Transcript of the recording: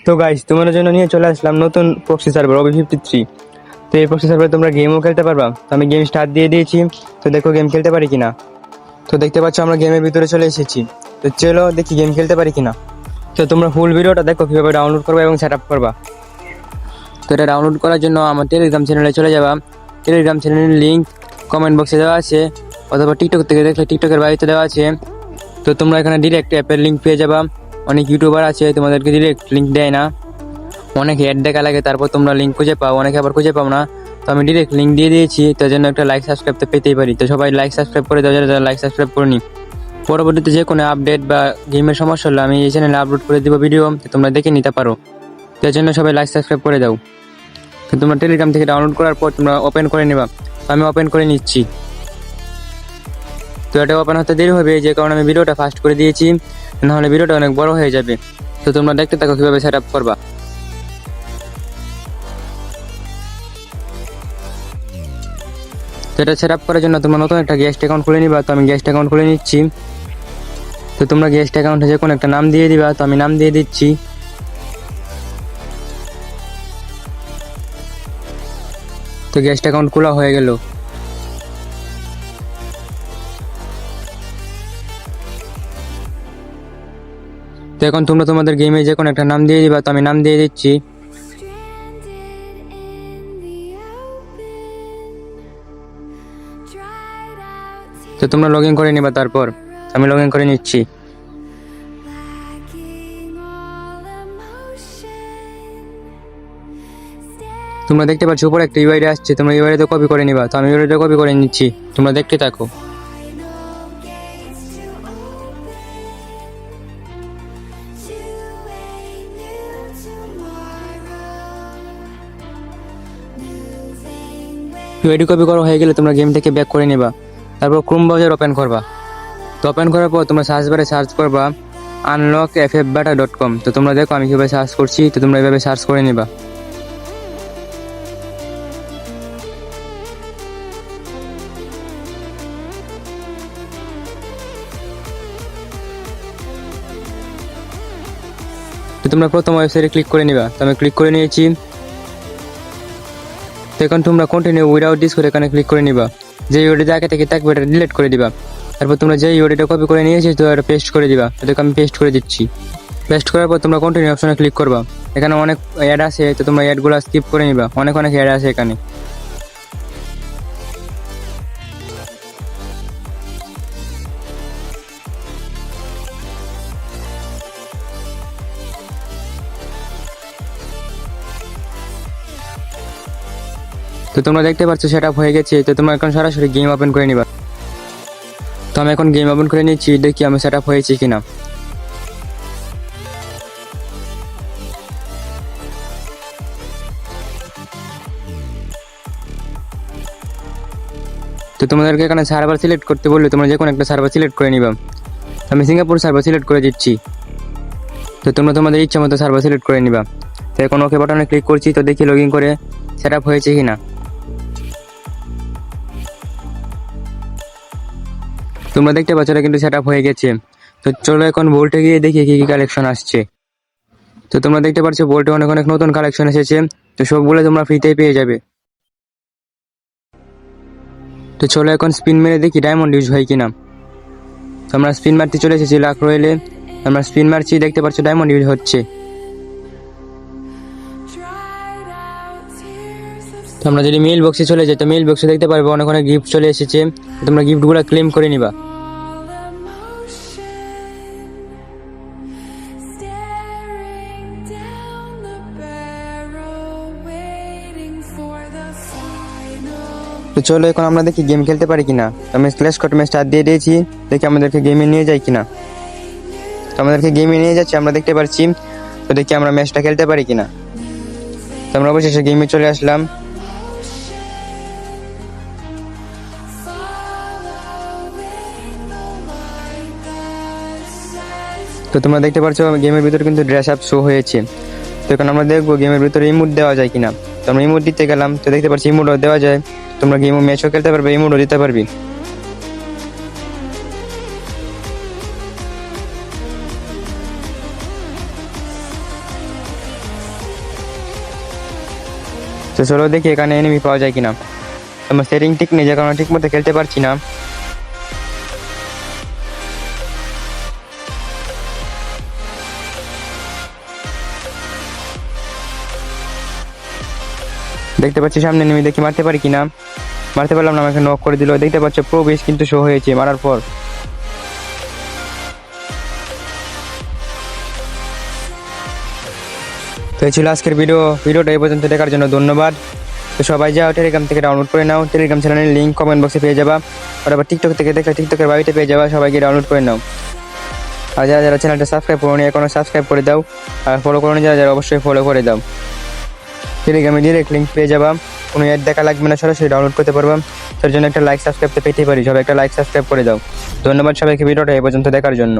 তো গাইস, তোমাদের জন্য নিয়ে চলে আসলাম নতুন প্রক্সি সার্ভার OB53। তো এই প্রক্সি সার্ভারে তোমরা গেমও খেলতে পারবা। তো আমি গেম স্টার্ট দিয়ে দিয়েছি, তো দেখো গেম খেলতে পারি কিনা। তো দেখতে পাচ্ছ আমরা গেমের ভিতরে চলে এসেছি। তো চলো দেখি গেম খেলতে পারি কিনা। তো তোমরা ফুল ভিডিওটা দেখো কীভাবে ডাউনলোড করবা এবং সেট আপ করবা। তো এটা ডাউনলোড করার জন্য আমার টেলিগ্রাম চ্যানেলে চলে যাবা। টেলিগ্রাম চ্যানেলের লিঙ্ক কমেন্ট বক্সে দেওয়া আছে, অথবা টিকটক থেকে দেখলে টিকটকের বাড়িতে দেওয়া আছে। তো তোমরা এখানে ডিরেক্ট অ্যাপের লিঙ্ক পেয়ে যাবা। অনেক ইউটিউবার আছে তোমাদেরকে ডিরেক্ট লিঙ্ক দেয় না, অনেক অ্যাড দেখা লাগে, তারপর তোমরা লিঙ্ক খুঁজে পাও, অনেকে আবার খুঁজে পাও না। তো আমি ডিরেক্ট লিঙ্ক দিয়ে দিয়েছি, তার জন্য একটা লাইক সাবস্ক্রাইব তো পেতেই পারি। তো সবাই লাইক সাবস্ক্রাইব করে দাও, যারা লাইক সাবস্ক্রাইব করেনি। পরবর্তীতে যে কোনো আপডেট বা গেমের সমস্যা হলে আমি এই চ্যানেলে আপলোড করে দিব ভিডিও, তোমরা দেখে নিতে পারো। তার জন্য সবাই লাইক সাবস্ক্রাইব করে দাও। তো তোমরা টেলিগ্রাম থেকে ডাউনলোড করার পর তোমরা ওপেন করে নেবা। তো আমি ওপেন করে নিচ্ছি। তো এটা ওপেন হতে দেরি হবে, যে কারণে আমি ভিডিওটা ফাস্ট করে দিয়েছি, নাহলে ভিডিওটা অনেক বড় হয়ে যাবে। তো তোমরা দেখতে থাকো কীভাবে সেট আপ করবা। তো এটা সেট আপ করার জন্য তোমরা নতুন একটা গেস্ট অ্যাকাউন্ট খুলে নিবা। তো আমি গেস্ট অ্যাকাউন্ট খুলে নিচ্ছি। তো তোমরা গেস্ট অ্যাকাউন্টে যে কোনো একটা নাম দিয়ে দিবা। তো আমি নাম দিয়ে দিচ্ছি। তো গেস্ট অ্যাকাউন্ট খোলা হয়ে গেল। তো এখন তোমরা তোমাদের গেমে যে কোনো একটা নাম দিয়ে দিবা। তো আমি নাম দিয়ে দিচ্ছি। তো তোমরা লগ ইন করে নিবা। তারপর আমি লগ ইন করে নিচ্ছি। তোমরা দেখতে পাচ্ছ উপরে একটা ইউআইডি আসছে, তোমরা ইউআইডিটা কপি করে নিবা। তো আমি ইউআইডিটা কপি করে নিচ্ছি, তোমরা দেখতে থাকো। ইউআইডি কপি করা হয়ে গেলে তোমরা গেম থেকে ব্যাক করে নিবা। তারপর ক্রোম ব্রাউজার ওপেন করবা। তো ওপেন করার পর তোমরা সার্চ বারে সার্চ করবা unlockffbeta.com। তো তোমরা দেখো আমি কীভাবে সার্চ করছি, তো তোমরা এইভাবে সার্চ করে নিবা। তো তোমরা প্রথম ওয়েবসাইটে ক্লিক করে নিবা। তো আমি ক্লিক করে নিয়েছি। তো এখন তোমরা কন্টিনিউ উইদাউট দিস করে এখানে ক্লিক করে নিবা। যে ইউআইডি আগে থেকে থাকবে এটা ডিলিট করে দিবা। তারপর তোমরা যে ইউআইডিটা কপি করে নিয়েছো তো এটা পেস্ট করে দিবা। এটাকে আমি পেস্ট করে দিচ্ছি। পেস্ট করার পর তোমরা কন্টিনিউ অপশনে ক্লিক করবা। এখানে অনেক অ্যাড আছে, তো তোমরা অ্যাডগুলো স্কিপ করে নিবা, অনেক অ্যাড আছে এখানে। তো তোমরা দেখতে পাচ্ছ সেট আপ হয়ে গেছে। তো তোমরা এখন সরাসরি গেম ওপেন করে নিবা। তো আমি এখন গেম ওপেন করে নিচ্ছি, দেখি আমি সেট আপ হয়েছি কিনা। তো তোমাদেরকে এখানে সার্ভার সিলেক্ট করতে বললে তোমরা যে কোনো একটা সার্ভার সিলেক্ট করে নিবা। আমি সিঙ্গাপুর সার্ভার সিলেক্ট করে দিচ্ছি। তো তোমরা তোমাদের ইচ্ছা মতো সার্ভার সিলেক্ট করে নিবা। তো এখন ওকে বাটনে ক্লিক করছি। তো দেখি লগ ইন করে সেট আপ হয়েছে কিনা। তোমরা দেখতে পাচ্ছ এটা কিন্তু সেট আপ হয়ে গেছে। তো চলো এখন বোল্টে গিয়ে দেখি কি কি কালেকশন আসছে। তো তোমরা দেখতে পাচ্ছ বোল্টে অনেক নতুন কালেকশন এসেছে। তো সবগুলো তোমরা ফ্রিতেই পেয়ে যাবে। তো চলো এখন স্পিন মেরে দেখি ডায়মন্ড ইউজ হয় কিনা। তো আমরা স্পিন মারতে চলে এসেছি লাক রয়েলে। আমরা স্পিন মারছি, দেখতে পাচ্ছ ডায়মন্ড ইউজ হচ্ছে। তো আমরা যদি মেইল বক্সে চলে যাই, তো মেইল বক্সে দেখতে পারবো অনেক গিফট চলে এসেছে। তোমরা গিফটগুলো ক্লেম করে নিবা। তো চলো এখন আমরা দেখি গেম খেলতে পারি কিনা। তো আমি ক্ল্যাশ স্কোয়াড ম্যাচ স্টার্ট দিয়ে দিয়েছি, দেখি আমাদেরকে গেমে নিয়ে যায় কিনা। তো আমাদেরকে গেমে নিয়ে যাচ্ছে, আমরা দেখতে পাচ্ছি। তো দেখি আমরা ম্যাচটা খেলতে পারি কিনা। তো আমরা অবশেষে গেমে চলে আসলাম। তো তোমরা দেখতে পাচ্ছ গেমের ভিতরে কিন্তু ড্রেস আপ শো হয়েছে। তো এখন আমরা দেখবো গেমের ভিতরে ইমোট দেওয়া যায় কিনা। তো আমরা ইমোট দিতে গেলাম, তো দেখতে পাচ্ছি ইমোটও দেওয়া যায়। তোমরা গেমও ম্যাচও খেলতে পারবে, ইমোটও দিতে পারবি। চলো দেখি এখানে এনিমি পাওয়া যায় কিনা। আমার সেটিং ঠিক নেই, যে কারণে ঠিক মতো খেলতে পারছি না। দেখতে পাচ্ছি সামনে এনিমি, দেখি মারতে পারি কিনা। মারতে পারলাম না, আমাকে নক করে দিল। দেখতে পাচ্ছ প্রো বেস কিন্তু শো হয়েছে মারার পর। তো এই ছিল আজকের ভিডিওটা এই পর্যন্ত দেখার জন্য ধন্যবাদ। তো সবাই যাও টেলিগ্রাম থেকে ডাউনলোড করে নাও। টেলিগ্রাম চ্যানেলের লিঙ্ক কমেন্ট বক্সে পেয়ে যাবা, আর আবার টিকটক থেকে দেখলে টিকটকের বাড়িতে পেয়ে যাবা। সবাইকে ডাউনলোড করে নাও। আর যারা যারা চ্যানেলটা সাবস্ক্রাইব করোনি এখনো সাবস্ক্রাইব করে দাও, আর ফলো করোনি যারা যারা অবশ্যই ফলো করে দাও। টেলিগ্রামে ডিরেক্ট লিঙ্ক পেয়ে যাবা, কোনো অ্যাড দেখা লাগবে না, সরাসরি ডাউনলোড করতে পারবা। তার জন্য একটা লাইক সাবস্ক্রাইব তো পেতেই পারি, সবাই একটা লাইক সাবস্ক্রাইব করে দাও। ধন্যবাদ সবাইকে ভিডিওটা এই পর্যন্ত দেখার জন্য।